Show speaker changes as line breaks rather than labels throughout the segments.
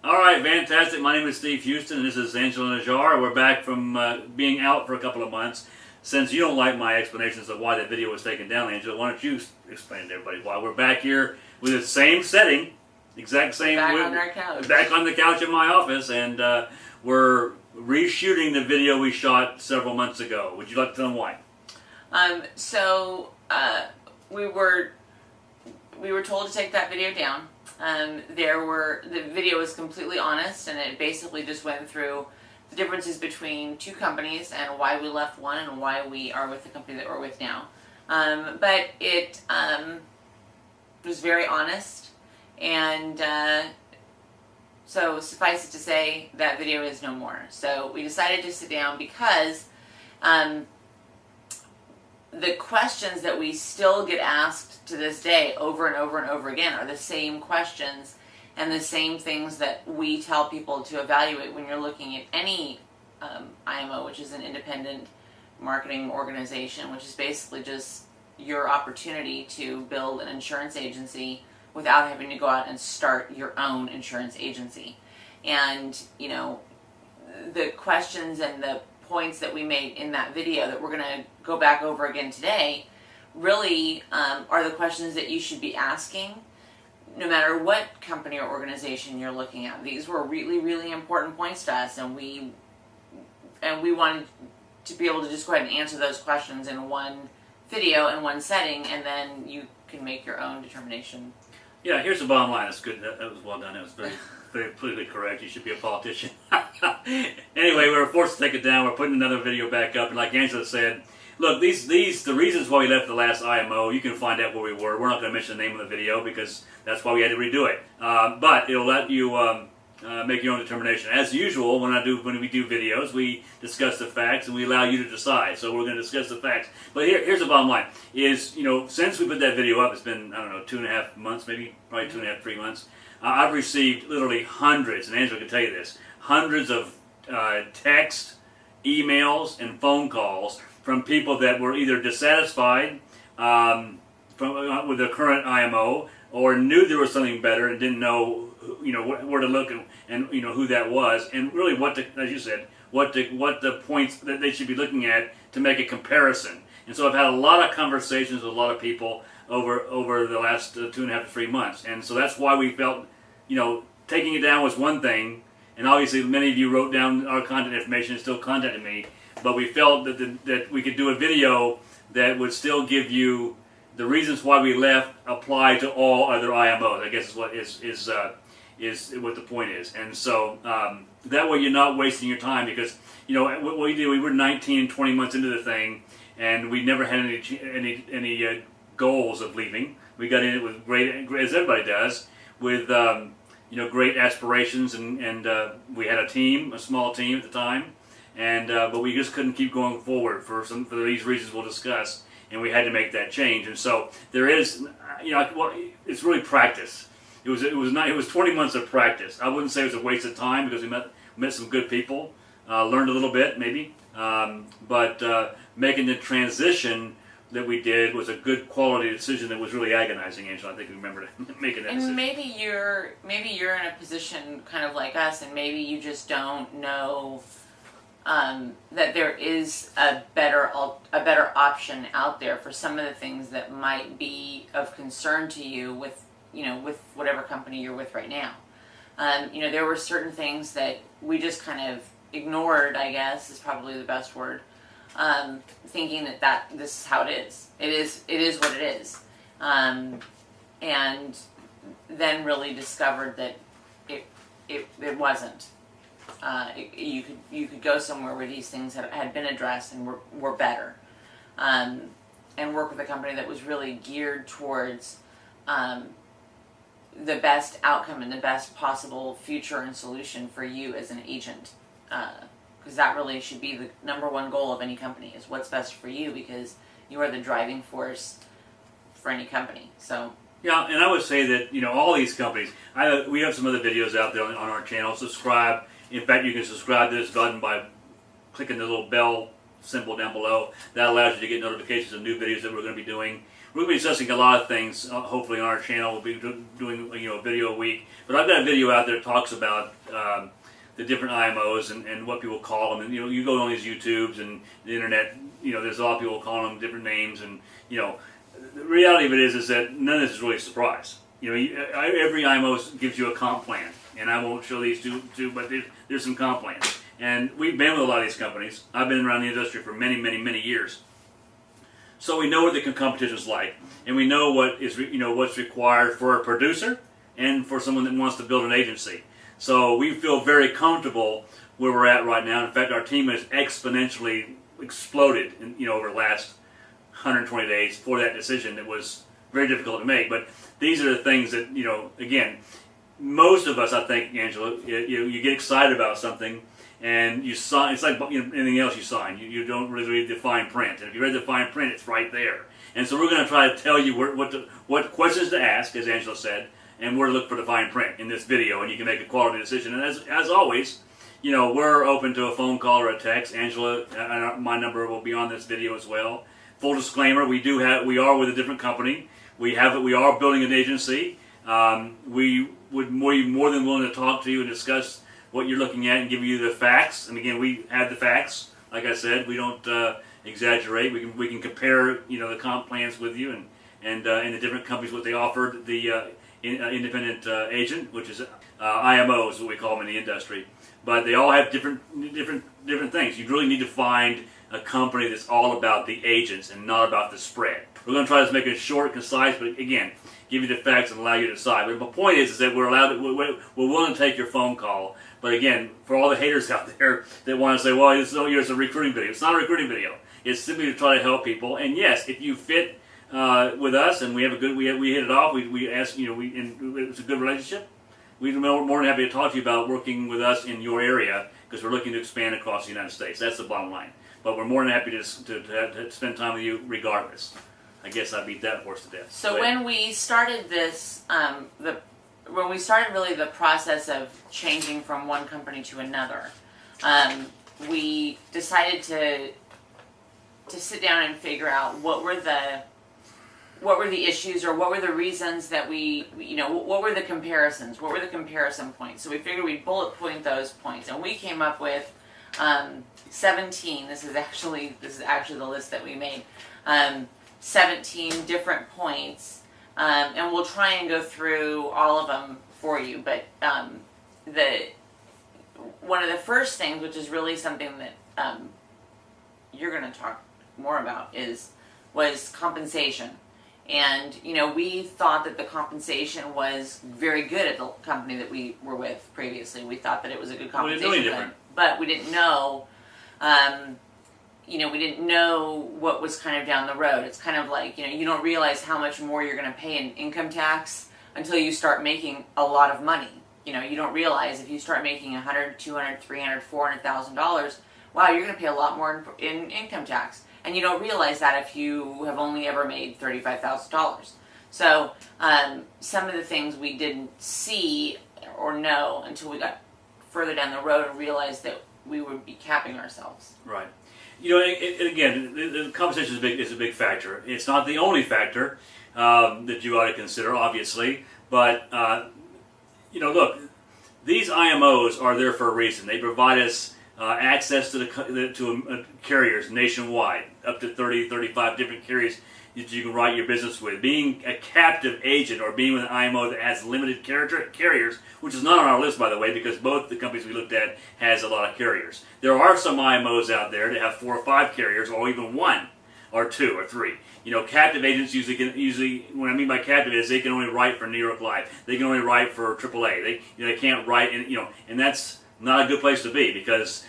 All right, fantastic. My name is Steve Houston, and this is Angela Najjar. We're back from being out for a couple of months. Since you don't like my explanations of why that video was taken down, Angela, why don't you explain to everybody why we're back here with the same setting, exact same.
Back on our couch.
Back on the couch in my office, and we're reshooting the video we shot several months ago. Would you like to tell them why?
We were told to take that video down. The video was completely honest, and it basically just went through the differences between two companies and why we left one and why we are with the company that we're with now. But it was very honest, and so suffice it to say that video is no more. So we decided to sit down because the questions that we still get asked to this day over and over and over again are the same questions and the same things that we tell people to evaluate when you're looking at any IMO, which is an independent marketing organization, which is basically just your opportunity to build an insurance agency without having to go out and start your own insurance agency. And, you know, the questions and the points that we made in that video that we're going to go back over again today really are the questions that you should be asking no matter what company or organization you're looking at. These were really, really important points to us, and we wanted to be able to just go ahead and answer those questions in one video in one setting, and then you can make your own determination.
Yeah, here's the bottom line. That's good. That was well done. It was very, very politically correct. You should be a politician. Anyway, we were forced to take it down. We're putting another video back up, and like Angela said, look, the reasons why we left the last IMO, you can find out where we were. We're not going to mention the name of the video because that's why we had to redo it. But it'll let you make your own determination. As usual, when we do videos, we discuss the facts and we allow you to decide. So we're going to discuss the facts. But here's the bottom line: is since we put that video up, it's been 2.5 months, maybe probably 2.5, 3 months. I've received literally hundreds, and Angela can tell you this, hundreds of text, emails, and phone calls from people that were either dissatisfied with the current IMO or knew there was something better and didn't know where to look and who that was, and really as you said, what the points that they should be looking at to make a comparison. And so I've had a lot of conversations with a lot of people over the last 2.5 to 3 months, and so that's why we felt taking it down was one thing, and obviously many of you wrote down our contact information and still contacted me, but we felt that we could do a video that would still give you the reasons why we left apply to all other IMOs. I guess is what is what the point is. And so that way you're not wasting your time, because what we did, we were 19, 20 months into the thing, and we never had any goals of leaving. We got in it with great, as everybody does, with great aspirations, and we had a small team at the time, and but we just couldn't keep going forward for these reasons we'll discuss, and we had to make that change. And so there is, it's really practice. It was 20 months of practice. I wouldn't say it was a waste of time, because we met some good people, learned a little bit maybe, but making the transition that we did was a good quality decision that was really agonizing, Angela. I think you remember making that decision.
And maybe you're in a position kind of like us, and maybe you just don't know that there is a better option out there for some of the things that might be of concern to you with whatever company you're with right now. There were certain things that we just kind of ignored, I guess is probably the best word. Thinking that this is how it is. It is what it is. And then really discovered that it wasn't. You could go somewhere where these things had been addressed and were better. And work with a company that was really geared towards the best outcome and the best possible future and solution for you as an agent. Because that really should be the number one goal of any company, is what's best for you, because you are the driving force for any company. So
yeah, and I would say that all these companies. We have some other videos out there on our channel. Subscribe. In fact, you can subscribe to this button by clicking the little bell symbol down below. That allows you to get notifications of new videos that we're going to be doing. we'll be discussing a lot of things. Hopefully on our channel, we'll be doing a video a week. But I've got a video out there that talks about the different IMOs and what people call them. And you go on these YouTubes and the internet. There's a lot of people calling them different names. And the reality of it is that none of this is really a surprise. Every IMO gives you a comp plan, and I won't show these two, but there's some comp plans. And we've been with a lot of these companies. I've been around the industry for many, many, many years. So we know what the competition is like, and we know what's required for a producer and for someone that wants to build an agency. So we feel very comfortable where we're at right now. In fact, our team has exponentially exploded over the last 120 days for that decision. It was very difficult to make, but these are the things that, again, most of us, I think, Angela, you get excited about something and you sign. It's like anything else you sign. You don't really read the fine print, and if you read the fine print, it's right there. And so we're going to try to tell you what questions to ask, as Angela said, and where to look for the fine print in this video, and you can make a quality decision. And as always, we're open to a phone call or a text. Angela, my number will be on this video as well. Full disclaimer: we are with a different company. We are building an agency. We would be more than willing to talk to you and discuss what you're looking at and give you the facts. And again, we have the facts. Like I said, we don't exaggerate. We can compare the comp plans with you and the different companies what they offered the independent agent, which is IMO is what we call them in the industry. But they all have different things. You really need to find a company that's all about the agents and not about the spread. We're going to try to make it short, concise, but again, give you the facts and allow you to decide. But the point is that we're willing to take your phone call. But again, for all the haters out there that want to say, well, it's a recruiting video. It's not a recruiting video. It's simply to try to help people. And yes, if you fit with us and we hit it off, we ask, it's a good relationship, we'd be more than happy to talk to you about working with us in your area because we're looking to expand across the United States. That's the bottom line. But we're more than happy to spend time with you regardless. I guess I beat that horse to death.
So when we started this, when we started really the process of changing from one company to another, we decided to sit down and figure out what were the issues or what were the reasons that what were the comparisons, what were the comparison points. So we figured we'd bullet point those points, and we came up with 17. This is actually the list that we made. 17 different points, and we'll try and go through all of them for you. But one of the first things, which is really something that you're going to talk more about, was compensation. And we thought that the compensation was very good at the company that we were with previously. We thought that it was a good compensation, but we didn't know. We didn't know what was kind of down the road. It's kind of like, you don't realize how much more you're going to pay in income tax until you start making a lot of money. You don't realize if you start making $100,000, $200,000, $300,000, $400,000, wow, you're going to pay a lot more in income tax. And you don't realize that if you have only ever made $35,000. So some of the things we didn't see or know until we got further down the road and realized that we would be capping ourselves.
Right. Again, the compensation is a big factor. It's not the only factor that you ought to consider, obviously. But, look, these IMOs are there for a reason. They provide us access to carriers nationwide, up to 30, 35 different carriers that you can write your business with. Being a captive agent or being with an IMO that has limited carriers, which is not on our list, by the way, because both the companies we looked at has a lot of carriers. There are some IMOs out there that have 4 or 5 carriers, or even 1 or 2 or 3. Captive agents usually, what I mean by captive is they can only write for New York Life. They can only write for AAA. They can't write, and that's not a good place to be because,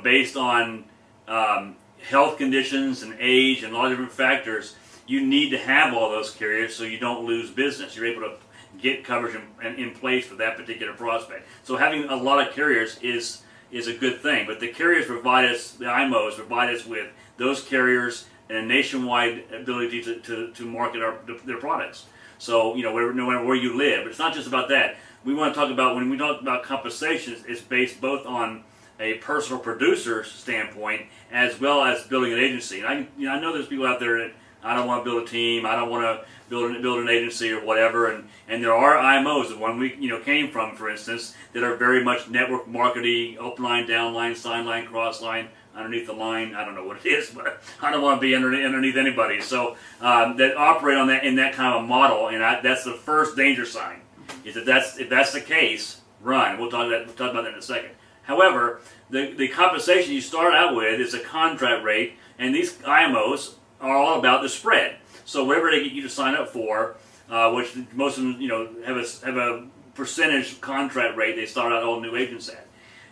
based on health conditions and age and a lot of different factors, you need to have all those carriers so you don't lose business. You're able to get coverage in place for that particular prospect. So having a lot of carriers is a good thing. But the carriers provide us, the IMOs provide us with those carriers and a nationwide ability to market their products. So, no matter where you live. But it's not just about that. We want to talk about, when we talk about compensation, it's based both on a personal producer standpoint as well as building an agency. And I know there's people out there that I don't want to build a team. I don't want to build an agency or whatever. And there are IMOs, the one we came from, for instance, that are very much network marketing, upline, downline, sign line, cross line, underneath the line. I don't know what it is, but I don't want to be underneath anybody. So that operate on that in that kind of a model, and that's the first danger sign. Is that if that's the case, run. We'll talk about that in a second. However, the compensation you start out with is a contract rate, and these IMOs are all about the spread. So whatever they get you to sign up for, which most of them have a percentage contract rate they start out all new agents at.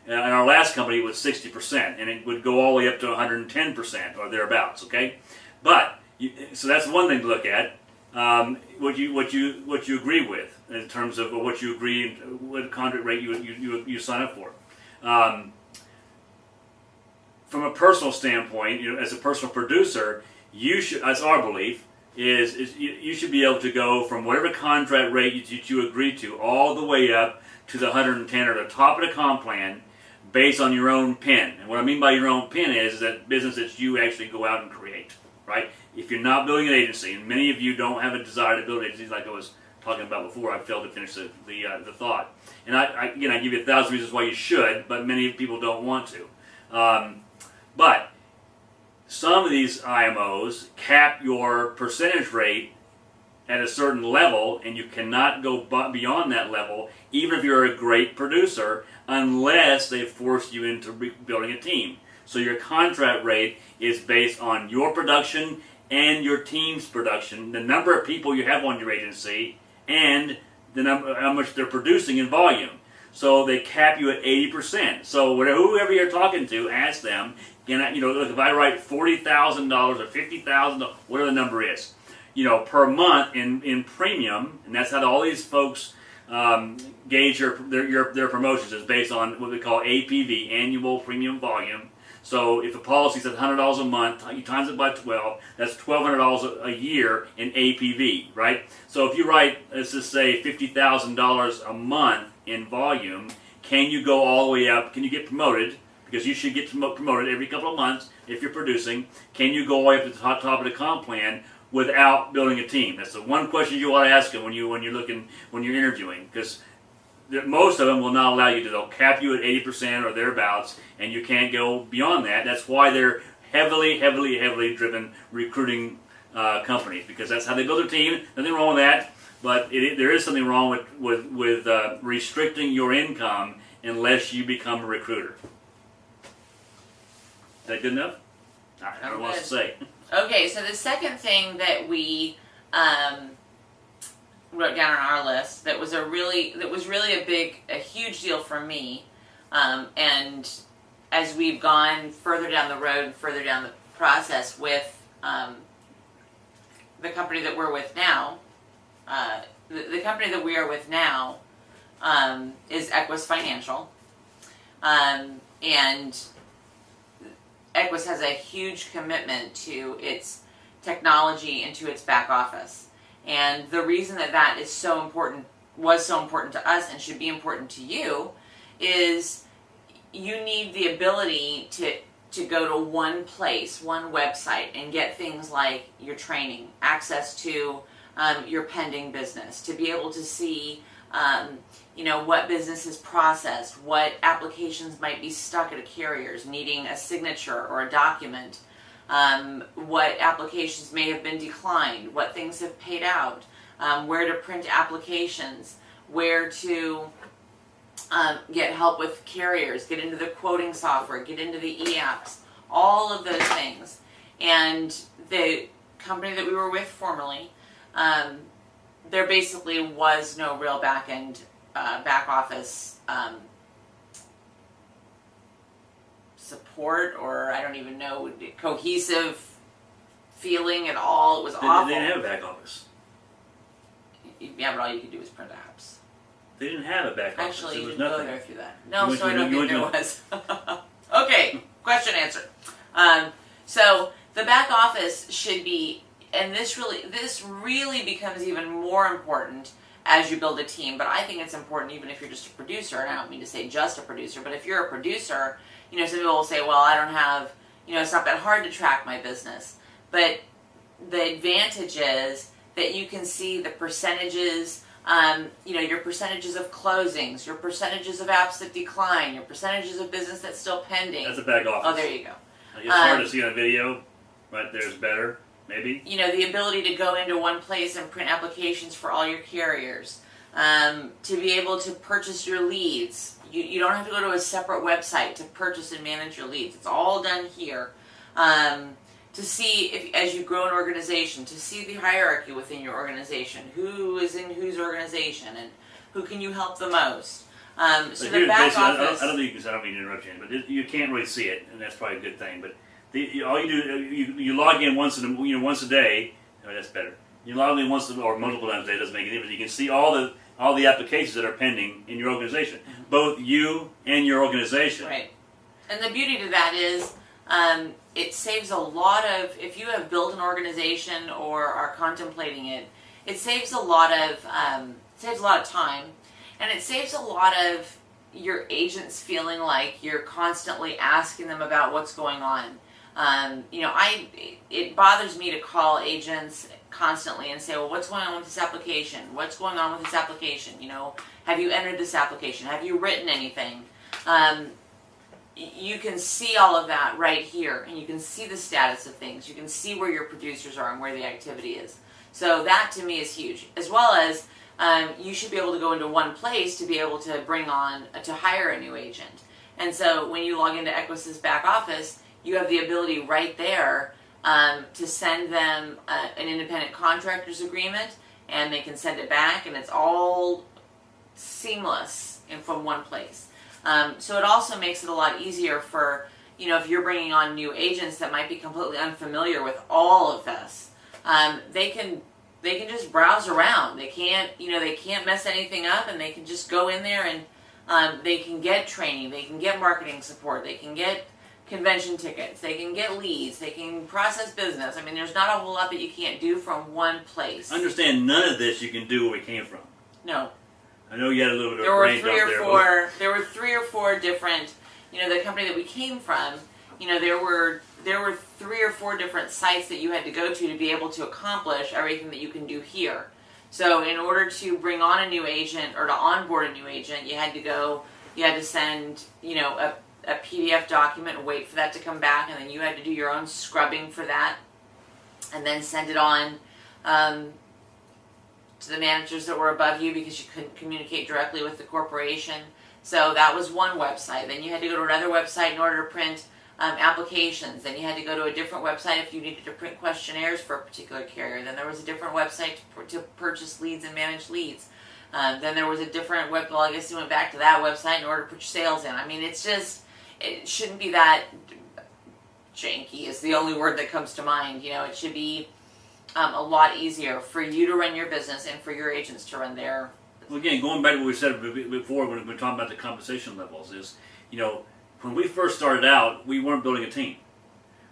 In our last company it was 60%, and it would go all the way up to 110% or thereabouts. Okay, but so that's one thing to look at. What you agree with in terms of what you agree, what contract rate you sign up for. From a personal standpoint, as a personal producer, you should, as our belief, is you should be able to go from whatever contract rate you agree to all the way up to the 110 or the top of the comp plan based on your own pen. And what I mean by your own pen is that business that you actually go out and create, right? If you're not building an agency, and many of you don't have a desire to build agencies like I was talking about before, I failed to finish the thought. And I give you 1,000 reasons why you should, but many people don't want to. But some of these IMOs cap your percentage rate at a certain level, and you cannot go beyond that level, even if you're a great producer, unless they force you into building a team. So your contract rate is based on your production and your team's production, the number of people you have on your agency, and the how much they're producing in volume. So they cap you at 80%. So whoever you're talking to, ask them, look, if I write $40,000 or $50,000, whatever the number is, per month in premium, and that's how all these folks gauge their promotions, is based on what we call APV, annual premium volume. So if a policy says $100 a month, you times it by 12, that's $1,200 a year in APV, right? So if you write, let's just say, $50,000 a month in volume, can you go all the way up? Can you get promoted? Because you should get promoted every couple of months if you're producing. Can you go all the way up to the top of the comp plan without building a team? That's the one question you want to ask them when you're interviewing, because most of them will not allow you to. They'll cap you at 80% or thereabouts, and you can't go beyond that. That's why they're heavily driven recruiting companies, because that's how they build their team. Nothing wrong with that, but there is something wrong with restricting your income unless you become a recruiter. Is that good enough? I don't know what else to say.
Okay, so the second thing that we wrote down on our list that was really a huge deal for me, and as we've gone further down the road, further down the process with the company that we're with now, the company that we are with now is Equis Financial, and Equis has a huge commitment to its technology and to its back office. And the reason that is so important, was so important to us and should be important to you, is you need the ability to go to one place, one website, and get things like your training, access to your pending business, to be able to see what business is processed, what applications might be stuck at a carrier's needing a signature or a document, what applications may have been declined, what things have paid out, where to print applications, where to get help with carriers, get into the quoting software, get into the e-apps, all of those things. And the company that we were with formerly, there basically was no real back office support, or I don't even know, cohesive feeling at all. It was awful.
They didn't have a back office.
Yeah, but all you could do was print apps.
They didn't have a back office.
Actually,
there
you
was
didn't
nothing.
go there through that. No, so I don't think there was. Okay, question answered. So the back office should be, and this really becomes even more important as you build a team, but I think it's important even if you're just a producer, and I don't mean to say just a producer, but if you're a producer, some people will say, well, I don't have, it's not that hard to track my business. But the advantage is that you can see the percentages, your percentages of closings, your percentages of apps that decline, your percentages of business that's still pending.
That's a back office.
Oh, there you go.
It's hard to see on a video. Right there's better, maybe.
The ability to go into one place and print applications for all your carriers. To be able to purchase your leads. You don't have to go to a separate website to purchase and manage your leads. It's all done here. To see, if as you grow an organization, to see the hierarchy within your organization. Who is in whose organization and who can you help the most. So the back office...
I don't mean to interrupt you, but you can't really see it, and that's probably a good thing. But all you do, you log in once a day. Oh, that's better. You log in once or multiple times a day. Doesn't make any difference. You can see all the applications that are pending in your organization, both you and your organization.
Right. And the beauty to that is it saves a lot of, if you have built an organization or are contemplating it, it saves a lot of time, and it saves a lot of your agents feeling like you're constantly asking them about what's going on. It bothers me to call agents constantly and say, well, what's going on with this application? What's going on with this application? Have you entered this application? Have you written anything? You can see all of that right here, and you can see the status of things. You can see where your producers are and where the activity is. So that to me is huge, as well as you should be able to go into one place to be able to to hire a new agent. And so when you log into Equis's back office, you have the ability right there to send them an independent contractor's agreement, and they can send it back, and it's all seamless and from one place. So it also makes it a lot easier for, if you're bringing on new agents that might be completely unfamiliar with all of this, they can just browse around. They can't mess anything up, and they can just go in there and they can get training, they can get marketing support, they can get convention tickets, they can get leads, they can process business. I mean, there's not a whole lot that you can't do from one place.
Understand, none of this you can do where we came from.
No.
I know you had a little bit of a range up there.
There were 3 or 4 different, the company that we came from, there were 3 or 4 different sites that you had to go to be able to accomplish everything that you can do here. So in order to bring on a new agent or to onboard a new agent, you had to send, a PDF document and wait for that to come back, and then you had to do your own scrubbing for that, and then send it on to the managers that were above you because you couldn't communicate directly with the corporation. So that was one website. Then you had to go to another website in order to print applications. Then you had to go to a different website if you needed to print questionnaires for a particular carrier. Then there was a different website to purchase leads and manage leads. Then there was a different well, I guess you went back to that website in order to put your sales in. I mean, it shouldn't be that janky is the only word that comes to mind. It should be a lot easier for you to run your business and for your agents to run their.
Well, again, going back to what we said before when we were talking about the compensation levels is, when we first started out, we weren't building a team.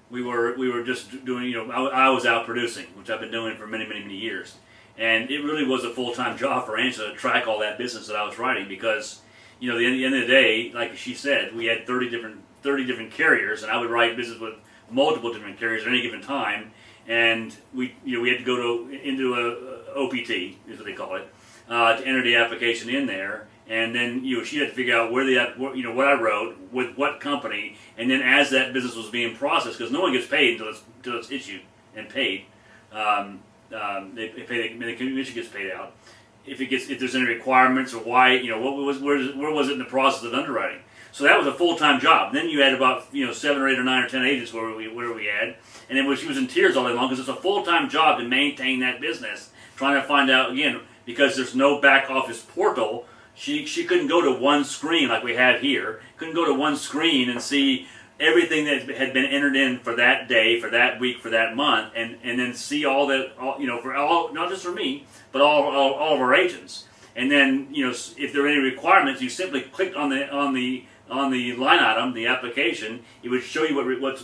We were just doing, I was out producing, which I've been doing for many, many, many years. And it really was a full-time job for Angela to track all that business that I was writing because, at the end of the day, like she said, we had 30 different carriers, and I would write business with multiple different carriers at any given time. And we had to go into a OPT, is what they call it, to enter the application in there. And then she had to figure out what I wrote with what company, and then as that business was being processed, because no one gets paid until it's issued and paid. The commission gets paid out. If there's any requirements or why, where was it in the process of underwriting? So that was a full-time job. Then you had about 7 or 8 or 9 or 10 agents where we had, and then she was in tears all day long because it's a full-time job to maintain that business. Trying to find out again because there's no back office portal. She couldn't go to one screen like we have here. Couldn't go to one screen and see everything that had been entered in for that day, for that week, for that month, and then see all that, for all, not just for me, but all of our agents. And then, if there are any requirements, you simply click on the line item, the application. It would show you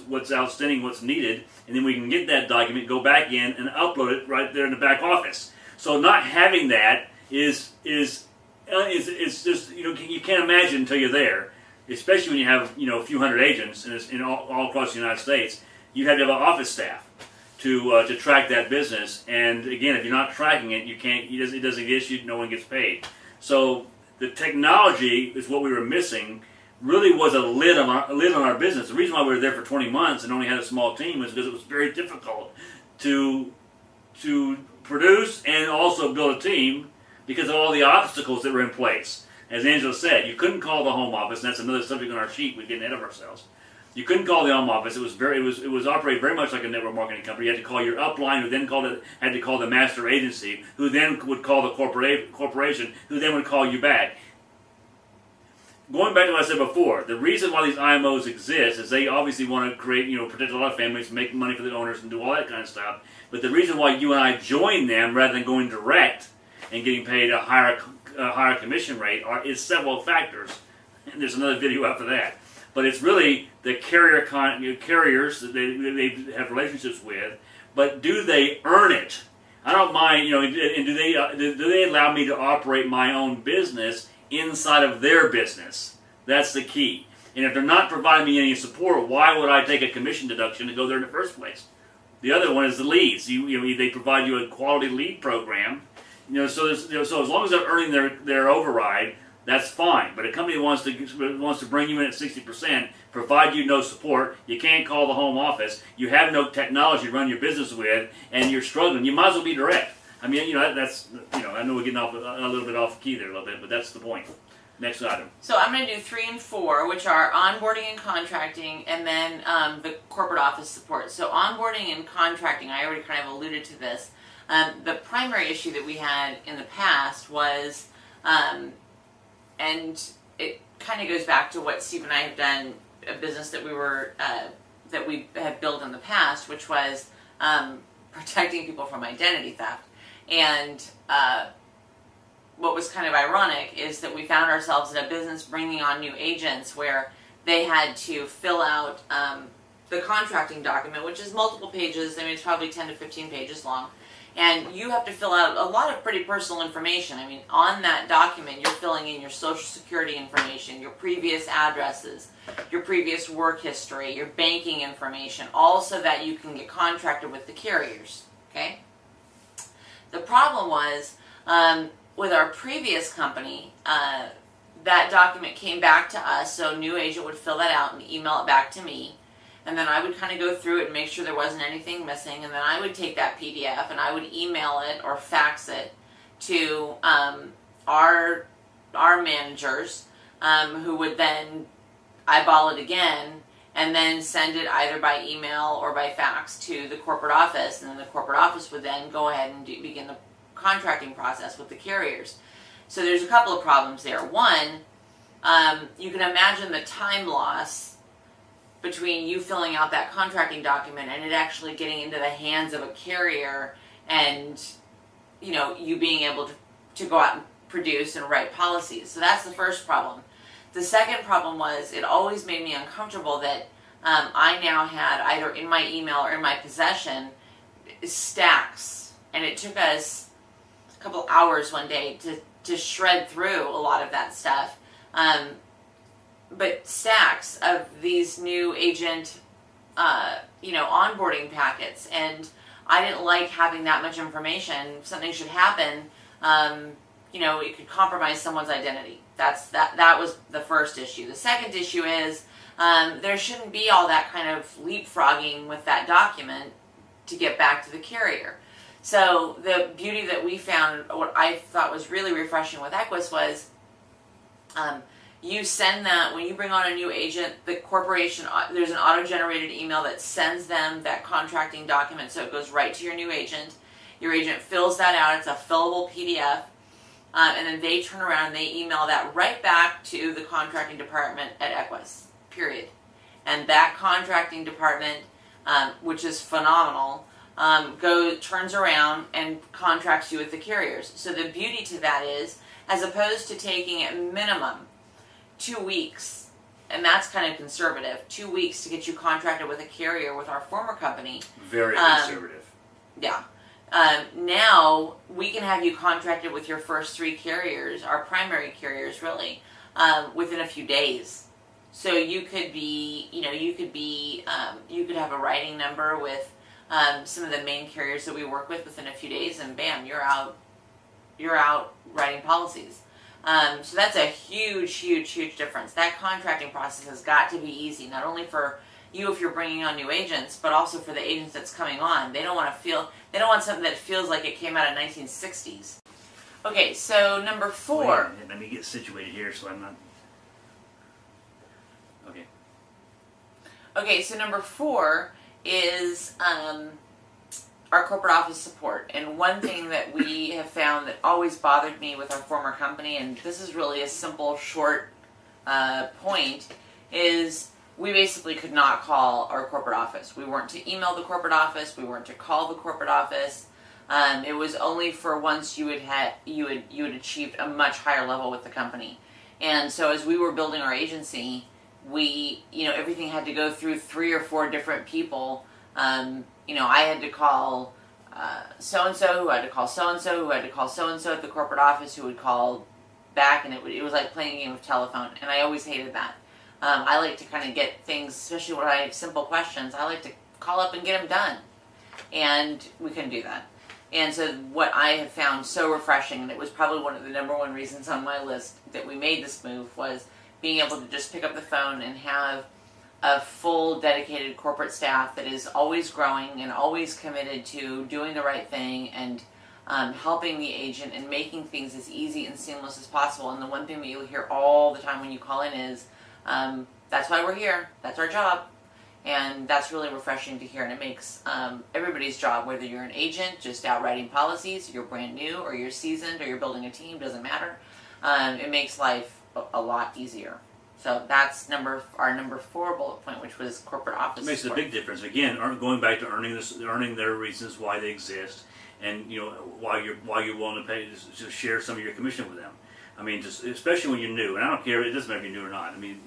what's outstanding, what's needed, and then we can get that document, go back in, and upload it right there in the back office. So not having that is just you can't imagine until you're there. Especially when you have a few hundred agents in all across the United States, you have to have an office staff to track that business. And again, if you're not tracking it, you can't. It doesn't get issued. No one gets paid. So the technology is what we were missing. Really was a lid on our business. The reason why we were there for 20 months and only had a small team was because it was very difficult to produce and also build a team because of all the obstacles that were in place. As Angela said, you couldn't call the home office, and that's another subject on our sheet. We're getting ahead of ourselves. You couldn't call the home office. It was operated very much like a network marketing company. You had to call your upline, who then had to call the master agency, who then would call the corporation, who then would call you back. Going back to what I said before, the reason why these IMOs exist is they obviously want to create, protect a lot of families, make money for the owners, and do all that kind of stuff. But the reason why you and I join them rather than going direct and getting paid a higher commission rate is several factors. And there's another video after that. But it's really the carriers that they have relationships with. But do they earn it? I don't mind, and do they allow me to operate my own business inside of their business? That's the key. And if they're not providing me any support, why would I take a commission deduction to go there in the first place? The other one is the leads. They provide you a quality lead program. So as long as they're earning their override, that's fine. But a company wants to bring you in at 60%, provide you no support. You can't call the home office. You have no technology to run your business with, and you're struggling. You might as well be direct. I mean, that's I know we're getting off a little bit off key there a little bit, but that's the point. Next item.
So I'm going to do 3 and 4, which are onboarding and contracting, and then the corporate office support. So onboarding and contracting, I already kind of alluded to this. The primary issue that we had in the past was, and it kind of goes back to what Steve and I have done, a business that we have built in the past, which was protecting people from identity theft. And what was kind of ironic is that we found ourselves in a business bringing on new agents where they had to fill out the contracting document, which is multiple pages. I mean, it's probably 10 to 15 pages long. And you have to fill out a lot of pretty personal information. I mean, on that document, you're filling in your social security information, your previous addresses, your previous work history, your banking information, all so that you can get contracted with the carriers, okay? The problem was, with our previous company, that document came back to us, so a new agent would fill that out and email it back to me. And then I would kind of go through it and make sure there wasn't anything missing. And then I would take that PDF and I would email it or fax it to our managers, who would then eyeball it again and then send it either by email or by fax to the corporate office. And then the corporate office would then go ahead and begin the contracting process with the carriers. So there's a couple of problems there. One, you can imagine the time loss between you filling out that contracting document and it actually getting into the hands of a carrier and you being able to go out and produce and write policies. So that's the first problem. The second problem was it always made me uncomfortable that I now had either in my email or in my possession stacks, and it took us a couple hours one day to shred through a lot of that stuff. But stacks of these new agent, onboarding packets, and I didn't like having that much information. If something should happen, it could compromise someone's identity. That was the first issue. The second issue is there shouldn't be all that kind of leapfrogging with that document to get back to the carrier. So the beauty that we found, what I thought was really refreshing with Equis was, you send that, when you bring on a new agent, the corporation, there's an auto-generated email that sends them that contracting document, so it goes right to your new agent. Your agent fills that out, it's a fillable PDF, and then they turn around and they email that right back to the contracting department at Equis, period. And that contracting department, which is phenomenal, turns around and contracts you with the carriers. So the beauty to that is, as opposed to taking at minimum 2 weeks, and that's kind of conservative, 2 weeks to get you contracted with a carrier with our former company.
Very conservative.
Yeah. Now we can have you contracted with your first 3 carriers, our primary carriers really, within a few days. So you could have a writing number with some of the main carriers that we work with within a few days, and bam, you're out writing policies. So that's a huge, huge, huge difference. That contracting process has got to be easy, not only for you if you're bringing on new agents, but also for the agents that's coming on. They don't want something that feels like it came out of 1960s. Okay, so number 4.
Wait, let me get situated here so I'm not. Okay.
Okay, so number 4 is our corporate office support. And one thing that we have found that always bothered me with our former company, and this is really a simple, short point, is we basically could not call our corporate office. We weren't to email the corporate office. We weren't to call the corporate office. It was only for once you had achieved a much higher level with the company. And so as we were building our agency, everything had to go through 3 or 4 different people. I had to call so-and-so, who had to call so-and-so, who had to call so-and-so at the corporate office, who would call back, and it was like playing a game of telephone, and I always hated that. I like to kind of get things, especially when I have simple questions, I like to call up and get them done, and we couldn't do that. And so what I have found so refreshing, and it was probably one of the number 1 reasons on my list that we made this move, was being able to just pick up the phone and have a full dedicated corporate staff that is always growing and always committed to doing the right thing and helping the agent and making things as easy and seamless as possible. And the one thing that you'll hear all the time when you call in is, that's why we're here, that's our job. And that's really refreshing to hear, and it makes everybody's job, whether you're an agent just out writing policies, you're brand new, or you're seasoned, or you're building a team, doesn't matter. It makes life a lot easier. So that's our number 4 bullet point, which was corporate office.
It makes
support.
a big difference. Again, going back to earning their reasons why they exist, and why you're willing to pay to share some of your commission with them. I mean, just especially when you're new, and I don't care. It doesn't matter if you're new or not. I mean,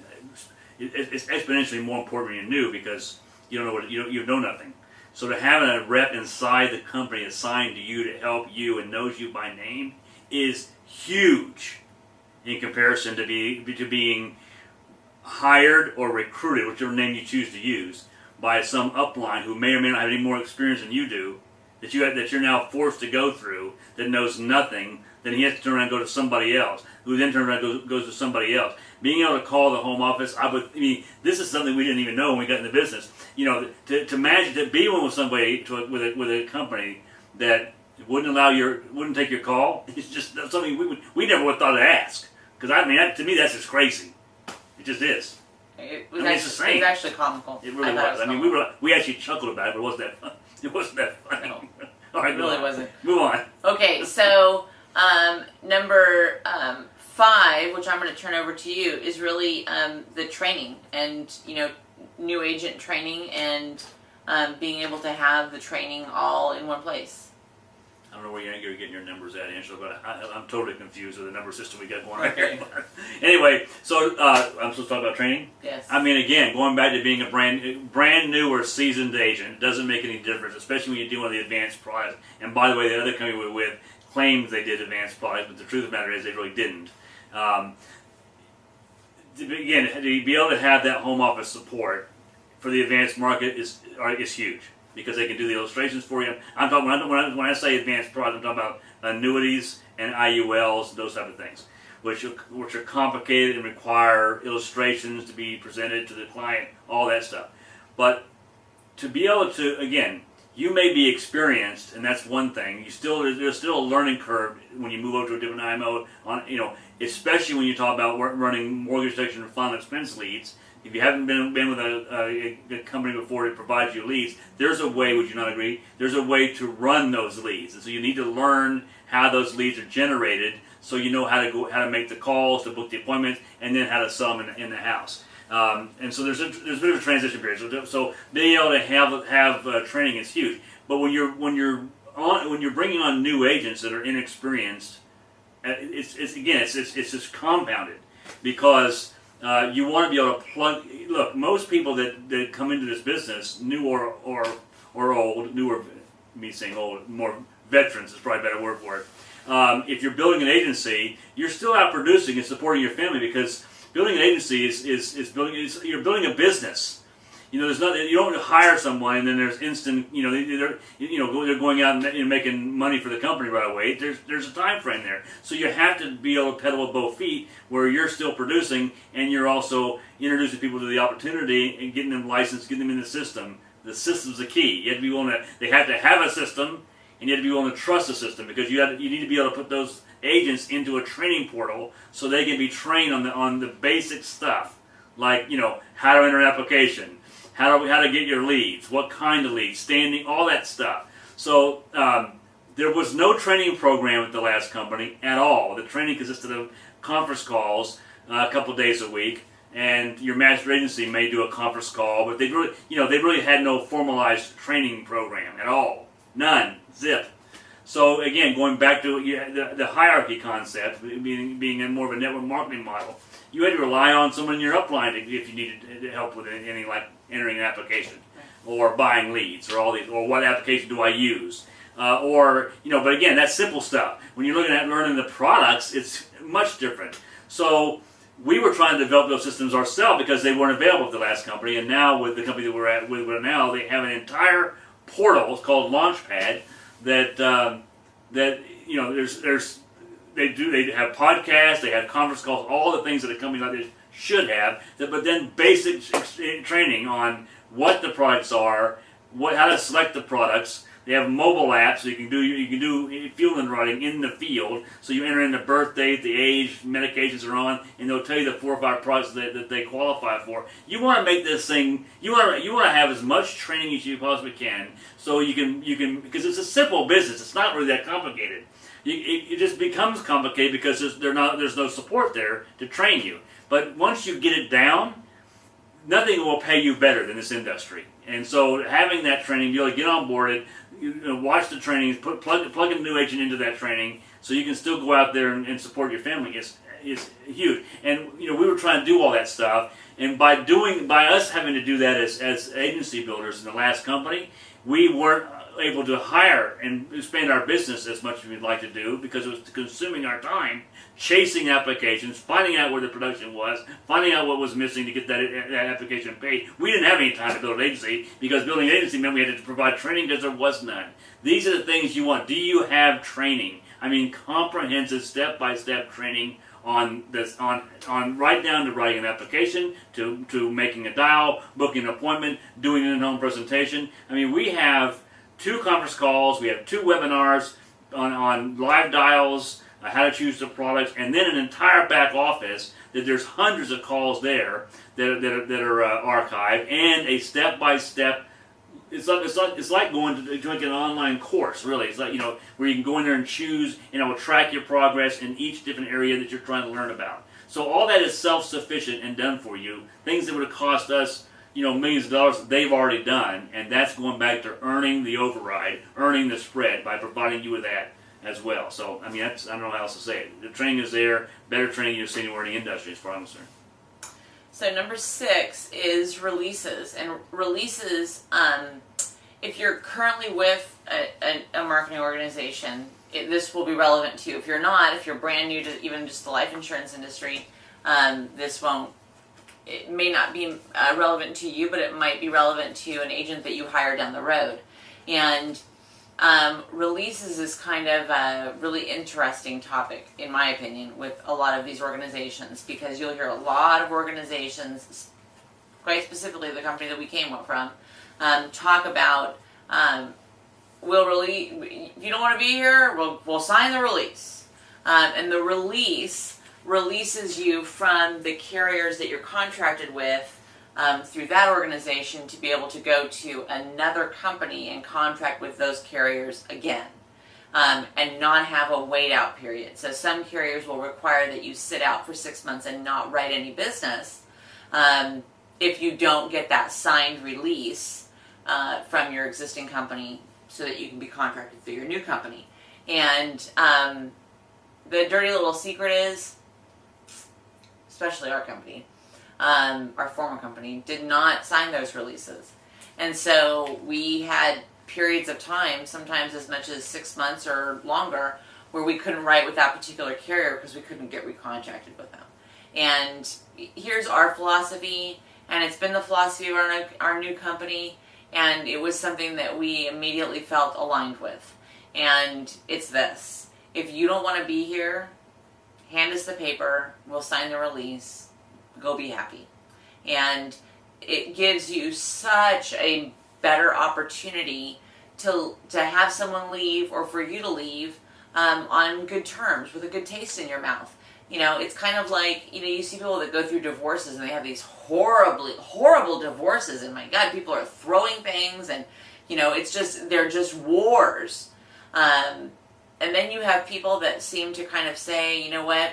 it's exponentially more important when you're new because you don't know you know nothing. So to having a rep inside the company assigned to you to help you and knows you by name is huge in comparison to being hired or recruited, whichever name you choose to use, by some upline who may or may not have any more experience than you do, that you're now forced to go through, that knows nothing. Then he has to turn around and go to somebody else, who then turns around and goes to somebody else. Being able to call the home office, this is something we didn't even know when we got in the business. To manage to be with somebody with a company that wouldn't take your call. It's just something we never would have thought to ask. Because to me that's just crazy. It just is.
It was actually comical.
It really was. We actually chuckled about it, but it wasn't that fun. It wasn't that funny.
No.
All right,
it really wasn't.
Move on.
Okay, so number 5, which I'm going to turn over to you, is really the training and new agent training and being able to have the training all in one place.
I don't know where you're getting your numbers at, Angela, but I'm totally confused with the number system we got going on here. But anyway, so I'm supposed to talk about training?
Yes.
I mean, again, going back to being a brand new or seasoned agent, it doesn't make any difference, especially when you're doing the advanced products. And by the way, the other company we're with claims they did advanced products, but the truth of the matter is they really didn't. Again, to be able to have that home office support for the advanced market is huge. Because they can do the illustrations for you. I'm talking when I say advanced products, I'm talking about annuities and IULs, those type of things, which are complicated and require illustrations to be presented to the client, all that stuff. But to be able to, again, you may be experienced, and that's one thing. There's still a learning curve when you move over to a different IMO. Especially when you talk about running mortgage protection and final expense leads. If you haven't been with a company before that provides you leads, there's a way, would you not agree? There's a way to run those leads. And so you need to learn how those leads are generated so you know how to make the calls, to book the appointments, and then how to sell them in the house. And so there's a bit of a transition period. So being able to have training is huge. But when you're bringing on new agents that are inexperienced, it's just compounded because you want to be able to plug. Look, most people that come into this business, new or old, newer, me saying old, more veterans is probably a better word for it. If you're building an agency, you're still out producing and supporting your family because building an agency is you're building a business. There's nothing. You don't hire someone and then there's instant. They're going out and making money for the company right away. There's a time frame there, so you have to be able to pedal with both feet, where you're still producing and you're also introducing people to the opportunity and getting them licensed, getting them in the system. The system's the key. You have to be willing to. They have to have a system, and you have to be willing to trust the system, because you need to be able to put those agents into a training portal so they can be trained on the basic stuff, like how to enter an application, how to get your leads, what kind of leads, standing, all that stuff. So there was no training program at the last company at all. The training consisted of conference calls a couple days a week, and your master agency may do a conference call, but they really had no formalized training program at all. None. Zip. So again, going back to the hierarchy concept, being more of a network marketing model, you had to rely on someone in your upline if you needed help with anything like entering an application, or buying leads, or what application do I use, but again, that's simple stuff. When you're looking at learning the products, it's much different. So we were trying to develop those systems ourselves because they weren't available at the last company, and now with the company that we're now, they have an entire portal. It's called Launchpad. They have podcasts, they have conference calls, all the things that a company like this should have. But then basic training on what the products are, how to select the products. They have mobile apps, so you can do field underwriting in the field. So you enter in the birth date, the age, medications are on, and they'll tell you the 4 or 5 products that they qualify for. You want to make this thing. You want to have as much training as you possibly can, so you can because it's a simple business. It's not really that complicated. It just becomes complicated because there's no support there to train you. But once you get it down, nothing will pay you better than this industry. And so having that training, you'll get on board, watch the trainings, plug a new agent into that training, so you can still go out there and support your family. Is huge. And we were trying to do all that stuff, and by us having to do that as agency builders in the last company, we weren't able to hire and expand our business as much as we'd like to do, because it was consuming our time chasing applications, finding out where the production was, finding out what was missing to get that application paid. We didn't have any time to build an agency, because building an agency meant we had to provide training because there was none. These are the things you want. Do you have training? I mean, comprehensive step-by-step training on this, on right down to writing an application, to making a dial, booking an appointment, doing an in-home presentation. I mean, we have 2 conference calls, we have 2 webinars on live dials, how to choose the products, and then an entire back office that there's hundreds of calls there that are archived, and a step-by-step. It's like going to like an online course, really. It's like, where you can go in there and choose, and it will track your progress in each different area that you're trying to learn about. So all that is self-sufficient and done for you. Things that would have cost us, millions of dollars, they've already done, and that's going back to earning the override, earning the spread by providing you with that as well. So, I mean, I don't know how else to say it. The training is there, better training you'll see anywhere in the industry, as far as I'm concerned.
So number 6 is releases. And releases, if you're currently with a marketing organization, this will be relevant to you. If you're not, if you're brand new to even just the life insurance industry, it may not be relevant to you, but it might be relevant to an agent that you hire down the road. And releases is kind of a really interesting topic, in my opinion, with a lot of these organizations, because you'll hear a lot of organizations, quite specifically the company that we came from, talk about, if you don't want to be here, we'll sign the release. And the release releases you from the carriers that you're contracted with through that organization to be able to go to another company and contract with those carriers again, and not have a wait out period. So some carriers will require that you sit out for 6 months and not write any business if you don't get that signed release from your existing company, so that you can be contracted through your new company. And the dirty little secret is, especially our company, our former company, did not sign those releases. And so we had periods of time, sometimes as much as 6 months or longer, where we couldn't write with that particular carrier because we couldn't get recontracted with them. And here's our philosophy, and it's been the philosophy of our new company, and it was something that we immediately felt aligned with. And it's this: if you don't want to be here, hand us the paper, we'll sign the release, go be happy. And it gives you such a better opportunity to have someone leave, or for you to leave, on good terms, with a good taste in your mouth. You know, it's kind of like, you know, you see people that go through divorces and they have these horrible divorces, and my God, people are throwing things, and, you know, they're just wars. And then you have people that seem to kind of say, you know what,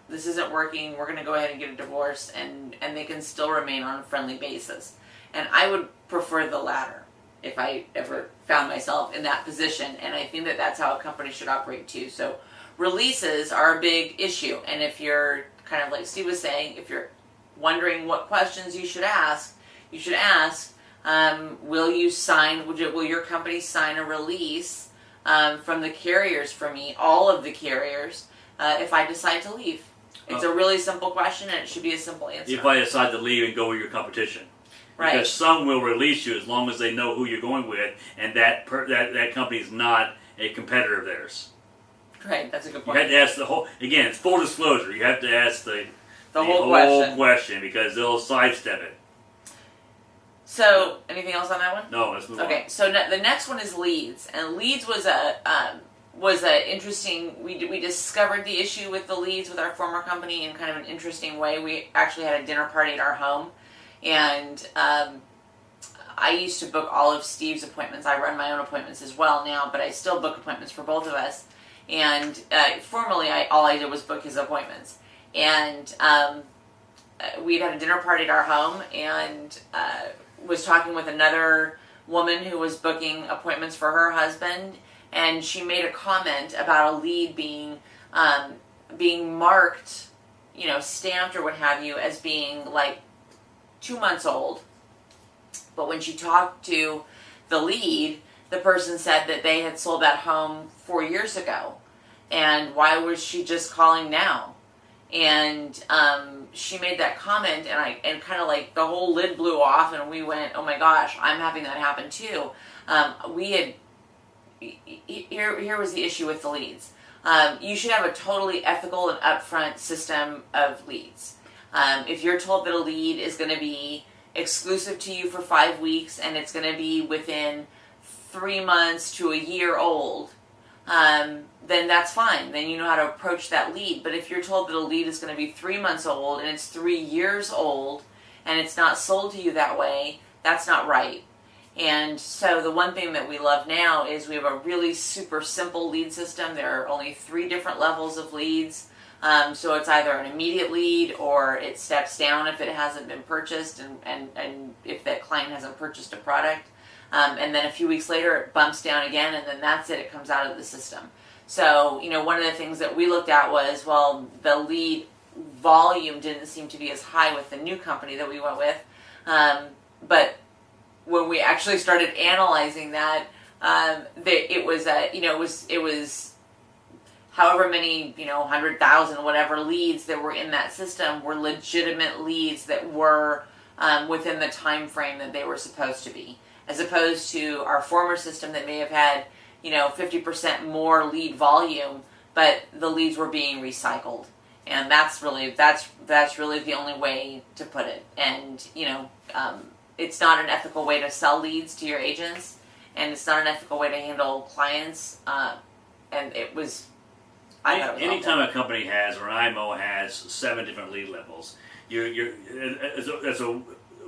this isn't working, we're going to go ahead and get a divorce, and they can still remain on a friendly basis. And I would prefer the latter if I ever found myself in that position, and I think that that's how a company should operate too. So releases are a big issue, and if you're, kind of like Steve was saying, if you're wondering what questions you should ask, will your company sign a release from the carriers for me, all of the carriers, if I decide to leave? It's a really simple question, and it should be a simple answer.
If I decide to leave and go with your competition.
Right.
Because some will release you as long as they know who you're going with, and that company is not a competitor of theirs.
Right, that's a good point.
You have to ask the whole, again, it's full disclosure, you have to ask the
whole
question, because they'll sidestep it.
So, anything else on that one?
No, let's move on.
Okay, so the next one is leads, and leads was a interesting. We discovered the issue with the leads with our former company in kind of an interesting way. We actually had a dinner party at our home, and I used to book all of Steve's appointments. I run my own appointments as well now, but I still book appointments for both of us. And formerly, all I did was book his appointments. And we'd had a dinner party at our home, and was talking with another woman who was booking appointments for her husband, and she made a comment about a lead being marked, you know, stamped or what have you, as being like 2 months old. But when she talked to the lead, the person said that they had sold that home 4 years ago, and why was she just calling now? And she made that comment, and kind of like the whole lid blew off, and we went, oh my gosh, I'm having that happen too. Here was the issue with the leads. You should have a totally ethical and upfront system of leads. If you're told that a lead is going to be exclusive to you for 5 weeks, and it's going to be within 3 months to a year old, then that's fine. Then you know how to approach that lead. But if you're told that a lead is going to be 3 months old and it's 3 years old and it's not sold to you that way, that's not right. And so the one thing that we love now is we have a really super simple lead system. There are only 3 different levels of leads. So it's either an immediate lead, or it steps down if it hasn't been purchased, and if that client hasn't purchased a product. And then a few weeks later, it bumps down again, and then that's it. It comes out of the system. So, you know, one of the things that we looked at was, well, the lead volume didn't seem to be as high with the new company that we went with. But when we actually started analyzing that, it was however many, 100,000, whatever leads that were in that system were legitimate leads that were within the time frame that they were supposed to be, as opposed to our former system that may have had 50% more lead volume, but the leads were being recycled. And that's really the only way to put it. And it's not an ethical way to sell leads to your agents, and it's not an ethical way to handle clients. And it was.
Anytime a company has, or an IMO has, 7 different lead levels, we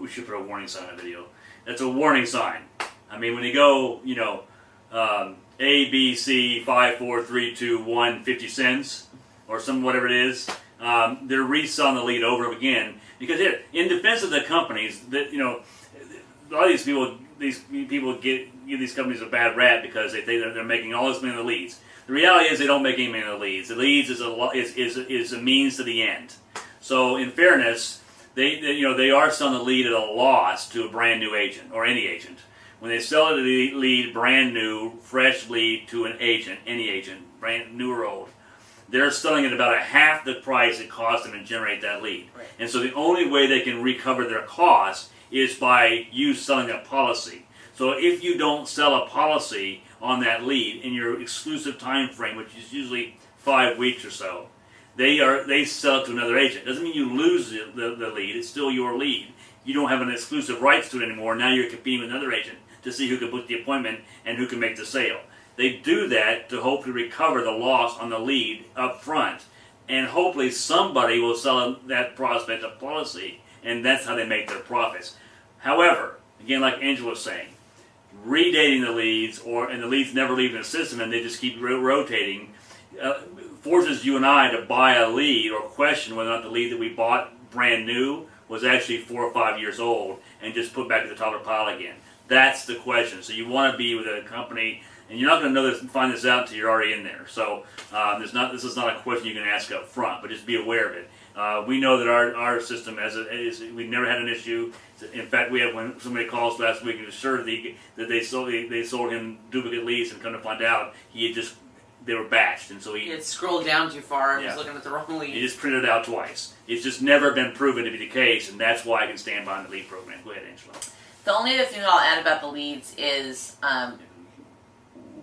should put a warning sign on the video. That's a warning sign. I mean, when you go, A, B, C, 5, 4, 3, 2, 1, 50 cents, or whatever it is, they're reselling the lead over and again. Because in defense of the companies, that a lot of these people give these companies a bad rap because they think that they're making all this money on the leads. The reality is they don't make any money on the leads. The leads is a means to the end. So in fairness, they are selling the lead at a loss to a brand new agent or any agent. When they sell the lead brand new, fresh lead to an agent, any agent, brand new or old, they're selling at about a half the price it cost them to generate that lead.
Right.
And so the only way they can recover their costs is by you selling a policy. So if you don't sell a policy on that lead in your exclusive time frame, which is usually 5 weeks or so, they sell it to another agent. Doesn't mean you lose the lead. It's still your lead. You don't have an exclusive rights to it anymore. Now you're competing with another agent to see who can book the appointment and who can make the sale. They do that to hopefully recover the loss on the lead up front, and hopefully somebody will sell that prospect a policy, and that's how they make their profits. However, again, like Angela was saying, redating the leads, and the leads never leave the system and they just keep rotating, forces you and I to buy a lead or question whether or not the lead that we bought brand new was actually 4 or 5 years old and just put back at the top of the pile again. That's the question. So you want to be with a company, and you're not going to know this and find this out until you're already in there. So this is not a question you can ask up front, but just be aware of it. We know that our system we've never had an issue. In fact, we had when somebody calls last week and assured that they sold him duplicate leads, and come to find out they were batched, and so he
had scrolled down too far and was looking at the wrong lead.
He just printed it out twice. It's just never been proven to be the case, and that's why I can stand behind the lead program. Go ahead, Angela.
The only other thing that I'll add about the leads is,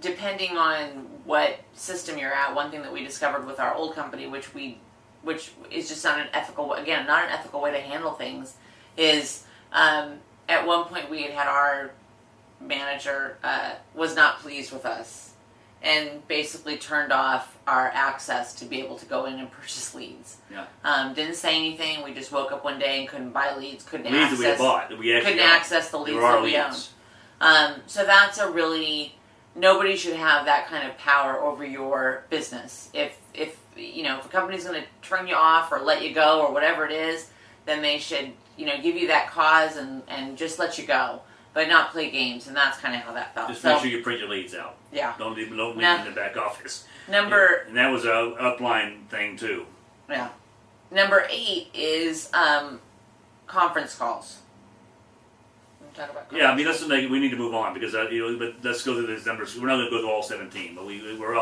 depending on what system you're at, one thing that we discovered with our old company, which is just not an ethical way to handle things, is at one point we had our manager was not pleased with us and basically turned off our access to be able to go in and purchase leads.
Yeah.
Didn't say anything. We just woke up one day and couldn't buy leads. Couldn't
that we had bought. That we actually
couldn't access the leads that we owned. So that's nobody should have that kind of power over your business. If a company's going to turn you off or let you go or whatever it is, then they should give you that cause and just let you go, but not play games. And that's kind of how that felt.
Just make sure you print your leads out.
Yeah.
Don't leave them in the back office.
And
that was a upline thing too.
Yeah. Number 8 is conference calls. Talk about
yeah, I mean we need to move on because but let's go through these numbers. We're not going to go through all 17, but we're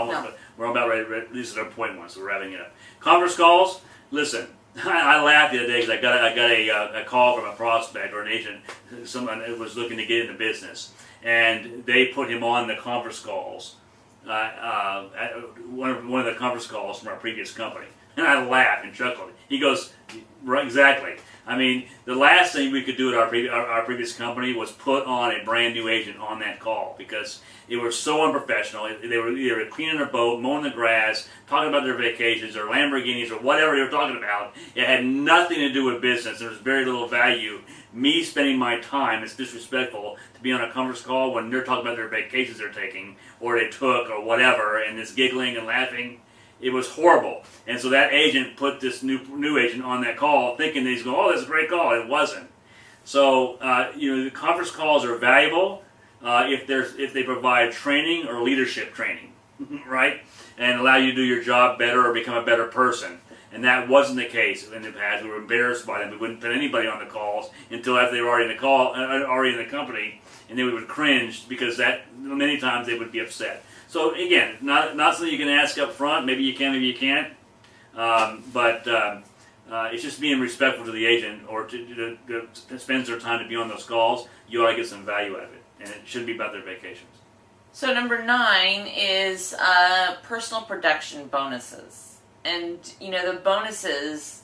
about ready. This is our point 1, so we're wrapping it up. Conference calls. Listen, I laughed the other day because I got a call from a prospect or an agent, someone that was looking to get into business, and they put him on the conference calls. One of the conference calls from our previous company, and I laughed and chuckled. He goes, "Right, exactly." I mean, the last thing we could do at our previous company was put on a brand new agent on that call because it was so unprofessional. They were either cleaning their boat, mowing the grass, talking about their vacations or Lamborghinis or whatever they were talking about. It had nothing to do with business. There was very little value. Me spending my time, it's disrespectful to be on a conference call when they're talking about their vacations they're taking or they took or whatever, and it's giggling and laughing. It was horrible. And so that agent put this new agent on that call thinking that he's going, oh, that's a great call. It wasn't. So, the conference calls are valuable if they provide training or leadership training, right? And allow you to do your job better or become a better person. And that wasn't the case in the past. We were embarrassed by them. We wouldn't put anybody on the calls until after they were already in the call, already in the company, and then we would cringe because that many times they would be upset. So again, not something you can ask up front. Maybe you can, maybe you can't. But it's just being respectful to the agent or to spends their time to be on those calls. You ought to get some value out of it, and it shouldn't be about their vacations.
So number 9 is personal production bonuses, and the bonuses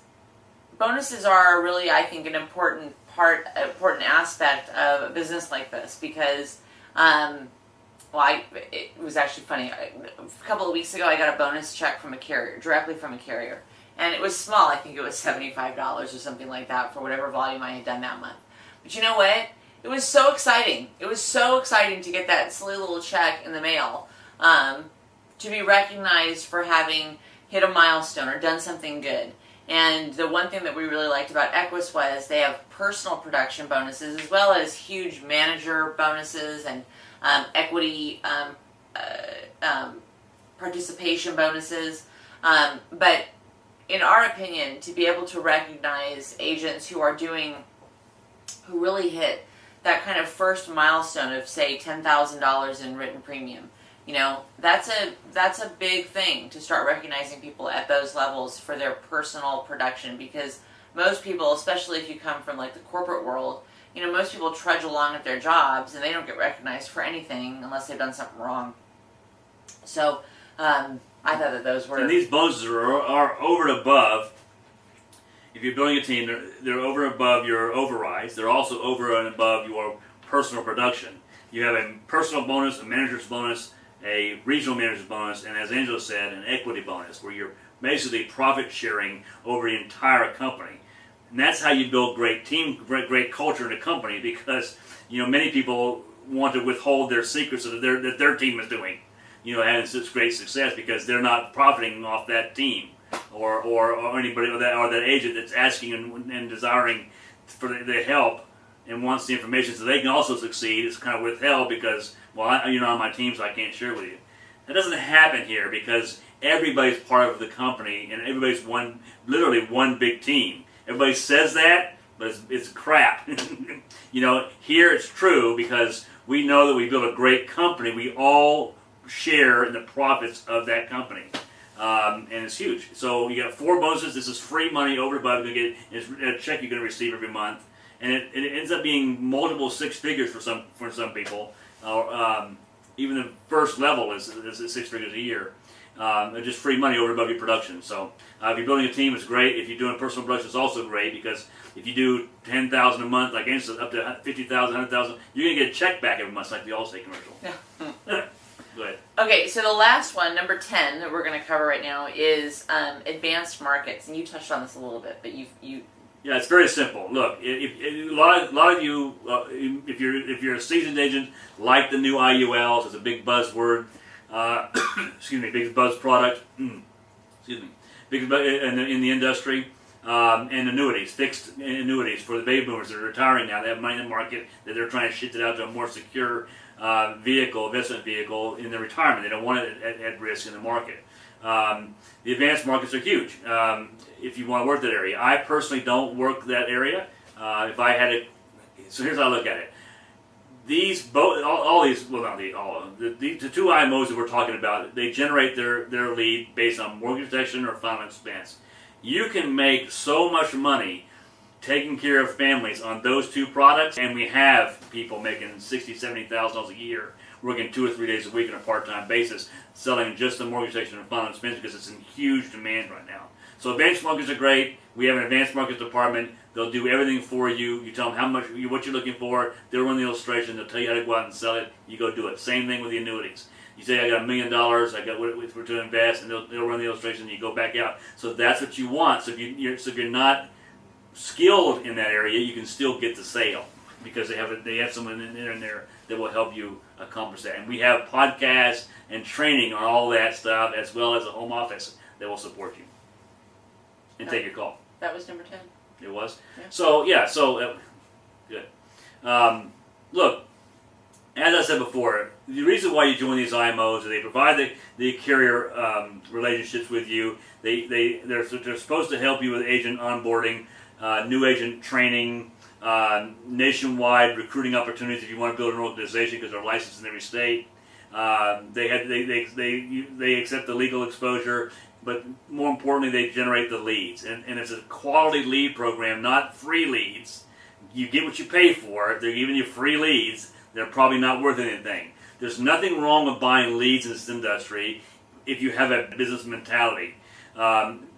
are really, I think, an important aspect of a business like this because. It was actually funny. A couple of weeks ago, I got a bonus check from a carrier, directly from a carrier. And it was small. I think it was $75 or something like that for whatever volume I had done that month. But you know what? It was so exciting. It was so exciting to get that silly little check in the mail, to be recognized for having hit a milestone or done something good. And the one thing that we really liked about Equis was they have personal production bonuses as well as huge manager bonuses and equity participation bonuses. But in our opinion, to be able to recognize agents who really hit that kind of first milestone of, say, $10,000 in written premium, That's a big thing to start recognizing people at those levels for their personal production, because most people, especially if you come from like the corporate world, most people trudge along at their jobs and they don't get recognized for anything unless they've done something wrong. So I thought that those were...
And these bonuses are over and above. If you're building a team, they're over and above your overrides. They're also over and above your personal production. You have a personal bonus, a manager's bonus, a regional manager's bonus, and as Angela said, an equity bonus, where you're basically profit sharing over the entire company. And that's how you build great great culture in a company, because many people want to withhold their secrets that their team is doing, having such great success, because they're not profiting off that team or anybody or that agent that's asking and desiring for the help and wants the information so they can also succeed. It's kind of withheld because, well, you're not on my team, so I can't share with you. That doesn't happen here, because everybody's part of the company and everybody's literally one big team. Everybody says that, but it's crap. Here it's true, because we know that we build a great company. We all share in the profits of that company. And it's huge. So you got 4 bonuses. This is free money over and above. It's a check you're going to receive every month. And it ends up being multiple 6 figures for some people. Even the first level is 6 figures a year. Just free money over and above your production. So if you're building a team, it's great. If you're doing personal production, it's also great, because if you do $10,000 a month, like Angela, up to $50,000, $100,000, you're going to get a check back every month, like the Allstate commercial.
Yeah.
Go ahead.
Okay, so the last one, number 10, that we're going to cover right now is advanced markets, and you touched on this a little bit, but you.
Yeah, it's very simple. Look, if a lot of you, if you're a seasoned agent, like the new IULs, it's a big buzzword. Excuse me, big buzz product. Excuse me, big in the industry. And annuities, fixed annuities for the baby boomers that are retiring now. They have money in the market that they're trying to shift it out to a more secure investment vehicle in their retirement. They don't want it at risk in the market. The advanced markets are huge if you want to work that area. I personally don't work that area. If I had it, so here's how I look at it. The 2 IMOs that we're talking about, they generate their lead based on mortgage protection or final expense. You can make so much money taking care of families on those 2 products, and we have people making $60,000, $70,000 a year, working 2 or 3 days a week on a part-time basis, selling just the mortgage protection and final expense, because it's in huge demand right now. So advanced markets are great. We have an advanced markets department. They'll do everything for you. You tell them how much, what you're looking for. They'll run the illustration. They'll tell you how to go out and sell it. You go do it. Same thing with the annuities. You say, I got $1 million, I got what to invest, and they'll run the illustration, and you go back out. So that's what you want. So if you're not skilled in that area, you can still get the sale, because they have someone in there that will help you accomplish that. And we have podcasts and training on all that stuff, as well as a home office that will support you and take your call.
That was number 10.
It was?
Yeah.
So good. Look, as I said before, the reason why you join these IMOs is they provide the carrier relationships with you. They're supposed to help you with agent onboarding, new agent training, nationwide recruiting opportunities if you want to build an organization, because they're licensed in every state. They accept the legal exposure, but more importantly, they generate the leads. And it's a quality lead program, not free leads. You get what you pay for. If they're giving you free leads, they're probably not worth anything. There's nothing wrong with buying leads in this industry if you have a business mentality.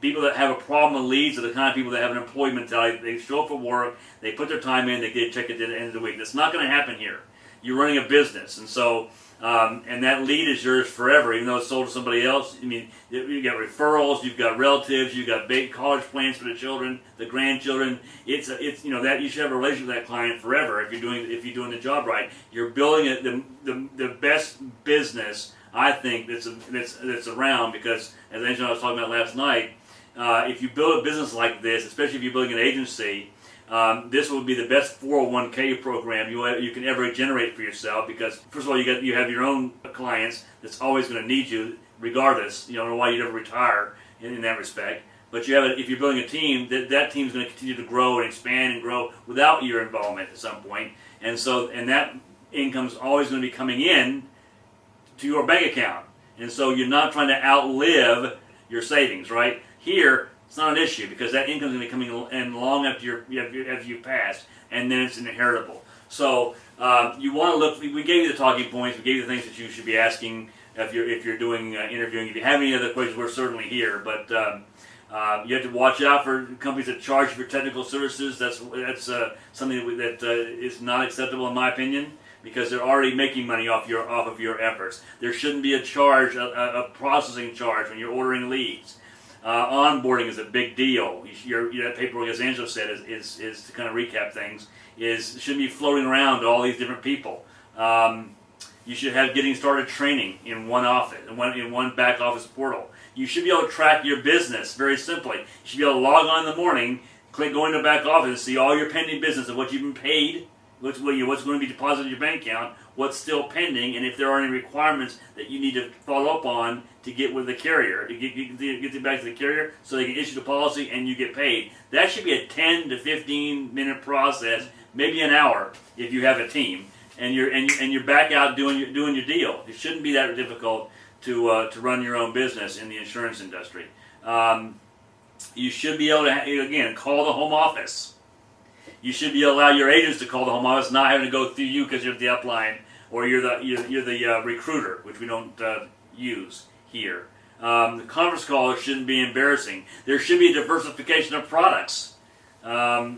People that have a problem with leads are the kind of people that have an employee mentality. They show up for work, they put their time in, they get a check at the end of the week. That's not going to happen here. You're running a business, and so and that lead is yours forever, even though it's sold to somebody else. I mean, you got referrals, you've got relatives, you've got big college plans for the children, the grandchildren. It's that you should have a relationship with that client forever if you're doing the job right. You're building the best business, I think, that's around, because as Angela was talking about last night, if you build a business like this, especially if you're building an agency, this would be the best 401k program you can ever generate for yourself, because first of all, you have your own clients that's always going to need you regardless. You don't know why you'd ever retire in that respect. But if you're building a team, that team's going to continue to grow and expand and grow without your involvement at some point. And that income's always going to be coming in to your bank account. And so you're not trying to outlive your savings, right? Here, it's not an issue because that income is going to be coming in long after you've passed, and then it's inheritable. So you want to look. We gave you the talking points. We gave you the things that you should be asking if you're doing interviewing. If you have any other questions, we're certainly here. But you have to watch out for companies that charge for technical services. That's something that is not acceptable in my opinion, because they're already making money off of your efforts. There shouldn't be a charge, a processing charge when you're ordering leads. Onboarding is a big deal. That paperwork, as Angela said, is to kind of recap things, shouldn't be floating around to all these different people. You should have getting started training in one office, in one back office portal. You should be able to track your business very simply. You should be able to log on in the morning, go into the back office, and see all your pending business of what you've been paid, what's going to be deposited in your bank account, what's still pending, and if there are any requirements that you need to follow up on to get with the carrier, to get it back to the carrier so they can issue the policy and you get paid. That should be a 10 to 15 minute process, maybe an hour if you have a team, and you're back out doing your deal. It shouldn't be that difficult to run your own business in the insurance industry. You should be able to, again, call the home office. You should be able to allow your agents to call the home office, not having to go through you because you're the upline or you're the recruiter, which we don't use here. The conference call shouldn't be embarrassing. There should be a diversification of products, beyond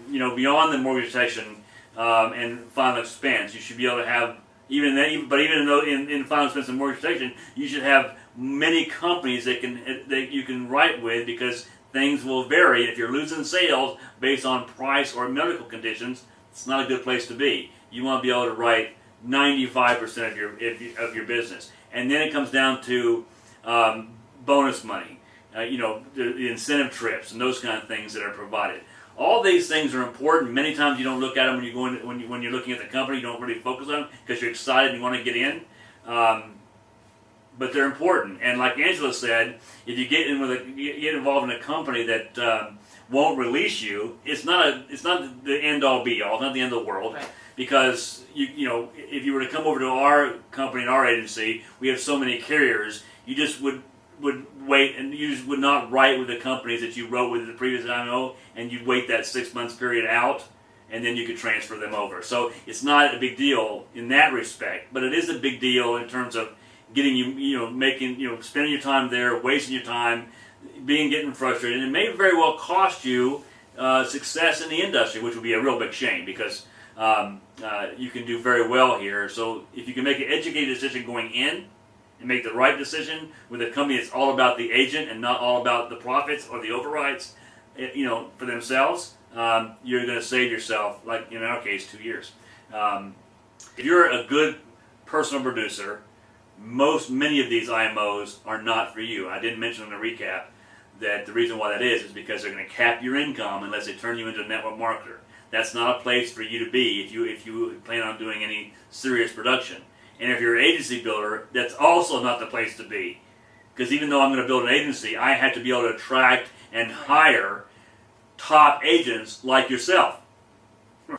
the mortgage protection and final expense. You should be able to have even though in final expense and mortgage protection, you should have many companies that you can write with, because things will vary. If you're losing sales based on price or medical conditions, it's not a good place to be. You want to be able to write 95% of your business, and then it comes down to bonus money, the incentive trips and those kind of things that are provided. All these things are important. Many times you don't look at them when you're looking at the company. You don't really focus on them because you're excited and you want to get in. But they're important. And like Angela said, if you get involved in a company that won't release you, it's not the end all be all. It's not the end of the world.
Right.
Because if you were to come over to our company and our agency, we have so many carriers. You just would wait, and you just would not write with the companies that you wrote with the previous IMO, and you'd wait that 6 months period out, and then you could transfer them over. So it's not a big deal in that respect, but it is a big deal in terms of getting spending your time there, wasting your time, getting frustrated, and it may very well cost you success in the industry, which would be a real big shame, because you can do very well here. So if you can make an educated decision going in, and make the right decision with a company that's all about the agent and not all about the profits or the overrides, for themselves, you're going to save yourself, like in our case, 2 years. If you're a good personal producer, many of these IMOs are not for you. I didn't mention in the recap that the reason why that is because they're going to cap your income unless they turn you into a network marketer. That's not a place for you to be if you plan on doing any serious production. And if you're an agency builder, that's also not the place to be. Because even though I'm going to build an agency, I have to be able to attract and hire top agents like yourself.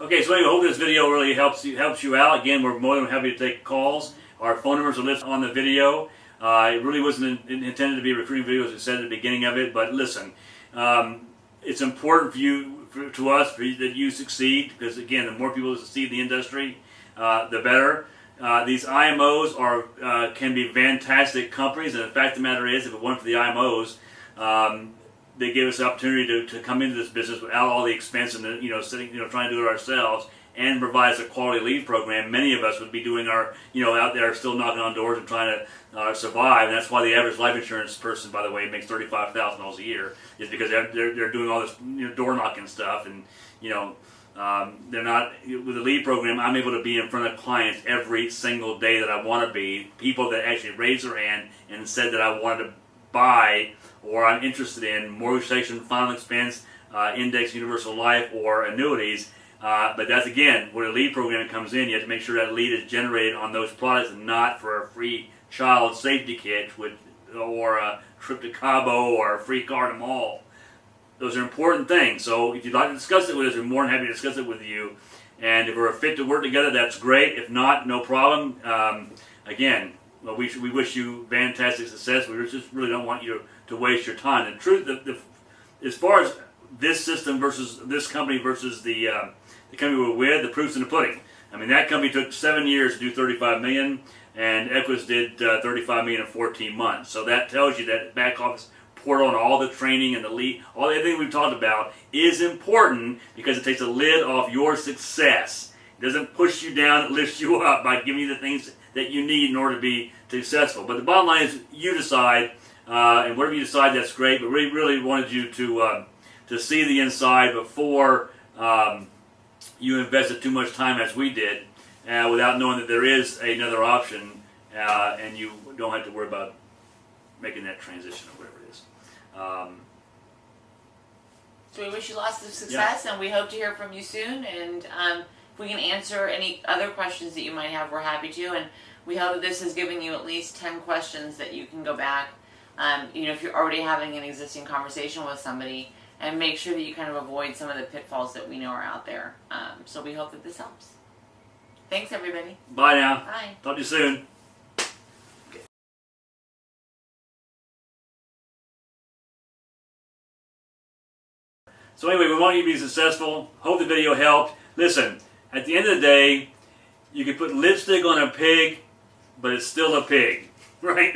Okay, so anyway, I hope this video really helps you out. Again, we're more than happy to take calls. Our phone numbers are listed on the video. It really wasn't intended to be a recruiting video, as I said at the beginning of it. But listen, it's important to us that you succeed, because again, the more people that succeed in the industry, the better. These IMOs can be fantastic companies, and the fact of the matter is, if it weren't for the IMOs, they gave us the opportunity to come into this business without all the expense and trying to do it ourselves, and provide us a quality lead program. Many of us would be doing our out there still knocking on doors and trying to survive. And that's why the average life insurance person, by the way, makes $35,000 a year, is because they're doing all this door knocking stuff, and they're not with the lead program. I'm able to be in front of clients every single day that I want to be. People that actually raised their hand and said that I wanted to buy or I'm interested in mortgage protection, final expense, index universal life, or annuities. But that's again where the lead program comes in. You have to make sure that lead is generated on those products and not for a free child safety kit or a trip to Cabo or a free car to mall. Those are important things. So if you'd like to discuss it with us, we're more than happy to discuss it with you. And if we're a fit to work together, that's great. If not, no problem. Again, well, we wish you fantastic success. We just really don't want you to waste your time. The truth, as far as this system versus this company versus the company we're with, the proof's in the pudding. I mean, that company took 7 years to do 35 million, and Equis did 35 million in 14 months. So that tells you that back office portal and all the training and the lead, everything we've talked about is important because it takes a lid off your success. It doesn't push you down; it lifts you up by giving you the things that you need in order to be successful. But the bottom line is, you decide, and whatever you decide, that's great. But we really wanted you to see the inside before you invested too much time as we did, without knowing that there is another option, and you don't have to worry about making that transition or whatever it is.
So we wish you lots of success, and we hope to hear from you soon. And if we can answer any other questions that you might have, we're happy to. And we hope that this has given you at least 10 questions that you can go back, if you're already having an existing conversation with somebody, and make sure that you kind of avoid some of the pitfalls that we know are out there. So we hope that this helps. Thanks, everybody.
Bye now.
Bye.
Talk to you soon. So anyway, we want you to be successful. Hope the video helped. Listen, at the end of the day, you can put lipstick on a pig, but it's still a pig, right?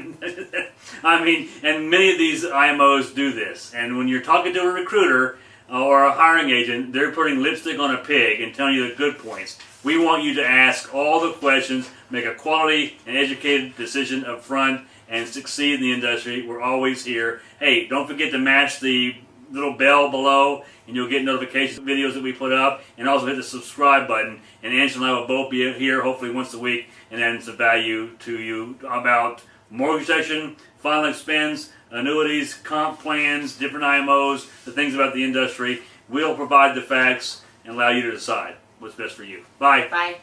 I mean, and many of these IMOs do this. And when you're talking to a recruiter or a hiring agent, they're putting lipstick on a pig and telling you the good points. We want you to ask all the questions, make a quality and educated decision up front, and succeed in the industry. We're always here. Hey, don't forget to mash the little bell below, and you'll get notifications of videos that we put up, and also hit the subscribe button. And Angela and I will both be here hopefully once a week and add some value to you about mortgage section, final expense, annuities, comp plans, different IMOs, the things about the industry. We'll provide the facts and allow you to decide what's best for you. Bye.
Bye.